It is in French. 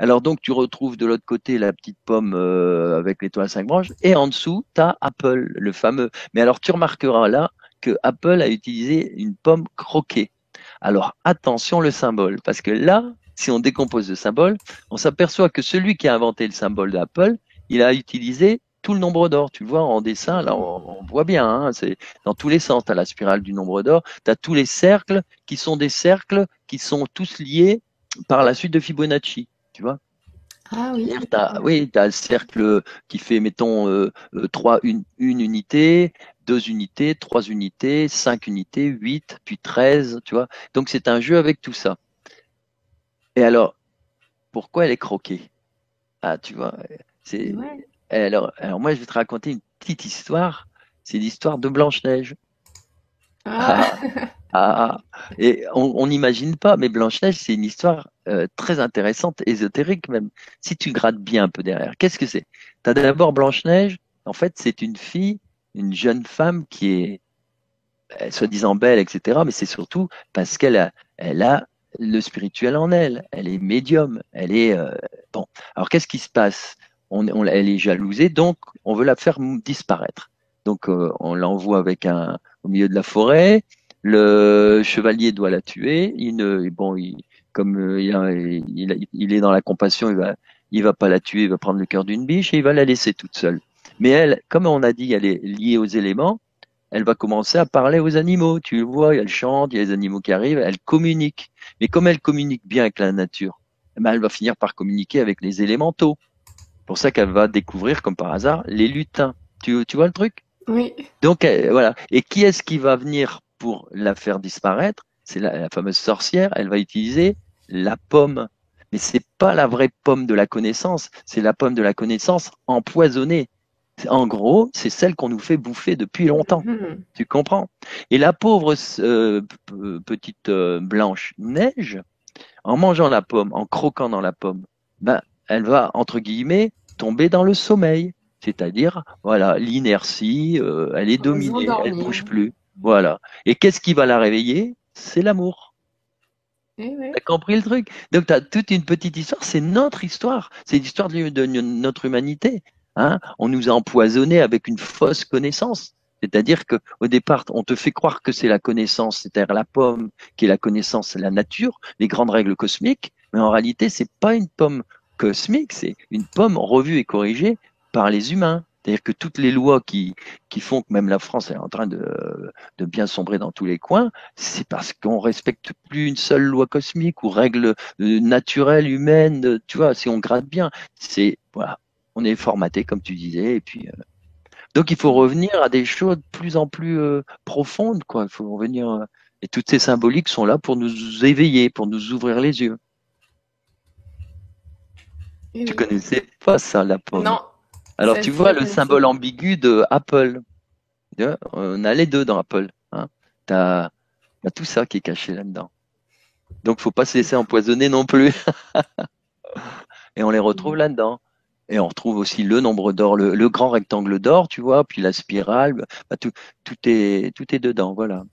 Alors donc tu retrouves de l'autre côté la petite pomme avec l'étoile à 5 branches, et en dessous, tu as Apple, le fameux. Mais alors tu remarqueras là que Apple a utilisé une pomme croquée. Alors attention le symbole, parce que là, si on décompose le symbole, on s'aperçoit que celui qui a inventé le symbole d'Apple, il a utilisé tout le nombre d'or. Tu le vois en dessin, là, on voit bien, hein, c'est dans tous les sens. Tu as la spirale du nombre d'or, tu as tous les cercles qui sont des cercles qui sont tous liés par la suite de Fibonacci. Tu vois? Ah oui, C'est-à-dire, oui, tu as le cercle qui fait, mettons, une unité, 2 unités, 3 unités, 5 unités, 8, puis 13, tu vois. Donc, c'est un jeu avec tout ça. Et alors, pourquoi elle est croquée? Ah, tu vois, c'est. ouais. Alors, moi, je vais te raconter une petite histoire. C'est l'histoire de Blanche-Neige. Ah, Ah, et on n'imagine pas, mais Blanche-Neige, c'est une histoire très intéressante, ésotérique même, si tu grattes bien un peu derrière. Qu'est-ce que c'est? Tu as d'abord Blanche-Neige, en fait, c'est une fille, une jeune femme qui est soi-disant belle, etc., mais c'est surtout parce elle a le spirituel en elle, elle est médium, elle est... bon, alors qu'est-ce qui se passe? Elle est jalousée, donc on veut la faire disparaître. Donc on l'envoie au milieu de la forêt, le chevalier doit la tuer, bon, comme il est dans la compassion, il va pas la tuer, il va prendre le cœur d'une biche et il va la laisser toute seule. Mais elle, comme on a dit, elle est liée aux éléments, elle va commencer à parler aux animaux. Tu le vois, elle chante, il y a les animaux qui arrivent, elle communique. Mais comme elle communique bien avec la nature, eh ben, elle va finir par communiquer avec les élémentaux. C'est pour ça qu'elle va découvrir, comme par hasard, les lutins. Tu vois le truc? oui. Donc, voilà. Et qui est-ce qui va venir pour la faire disparaître? C'est la fameuse sorcière. Elle va utiliser la pomme. Mais c'est pas la vraie pomme de la connaissance, c'est la pomme de la connaissance empoisonnée. En gros, c'est celle qu'on nous fait bouffer depuis longtemps. Mhm. Tu comprends? Et la pauvre petite Blanche Neige, en mangeant la pomme, en croquant dans la pomme, ben, elle va, entre guillemets, tomber dans le sommeil. C'est-à-dire, voilà, l'inertie, elle est Pour dominée, elle s'endormir. bouge plus. Voilà. Et qu'est-ce qui va la réveiller? C'est l'amour. Eh T'as ouais. compris le truc? Donc, tu as toute une petite histoire. C'est notre histoire. C'est l'histoire de notre humanité. Hein? On nous a empoisonnés avec une fausse connaissance. C'est-à-dire que au départ, on te fait croire que c'est la connaissance, c'est-à-dire la pomme, qui est la connaissance, c'est la nature, les grandes règles cosmiques. Mais en réalité, c'est pas une pomme cosmique, c'est une pomme revue et corrigée par les humains. C'est-à-dire que toutes les lois qui font que même la France est en train de bien sombrer dans tous les coins, c'est parce qu'on respecte plus une seule loi cosmique ou règle naturelle, humaine, tu vois, si on gratte bien, c'est, voilà, on est formaté, comme tu disais, et puis, donc il faut revenir à des choses de plus en plus profondes, quoi, il faut revenir, et toutes ces symboliques sont là pour nous éveiller, pour nous ouvrir les yeux. Eh Tu oui. connaissais pas ça, la pomme. Non, Alors ça tu c'est vois le pas du tout. symbole ambigu de Apple. Tu vois, on a les deux dans Apple. Hein. T'as, t'as tout ça qui est caché là-dedans. Donc faut pas se laisser empoisonner non plus. Et on les retrouve là-dedans. Et on retrouve aussi le nombre d'or, le grand rectangle d'or, tu vois, puis la spirale, bah, tout est dedans, voilà.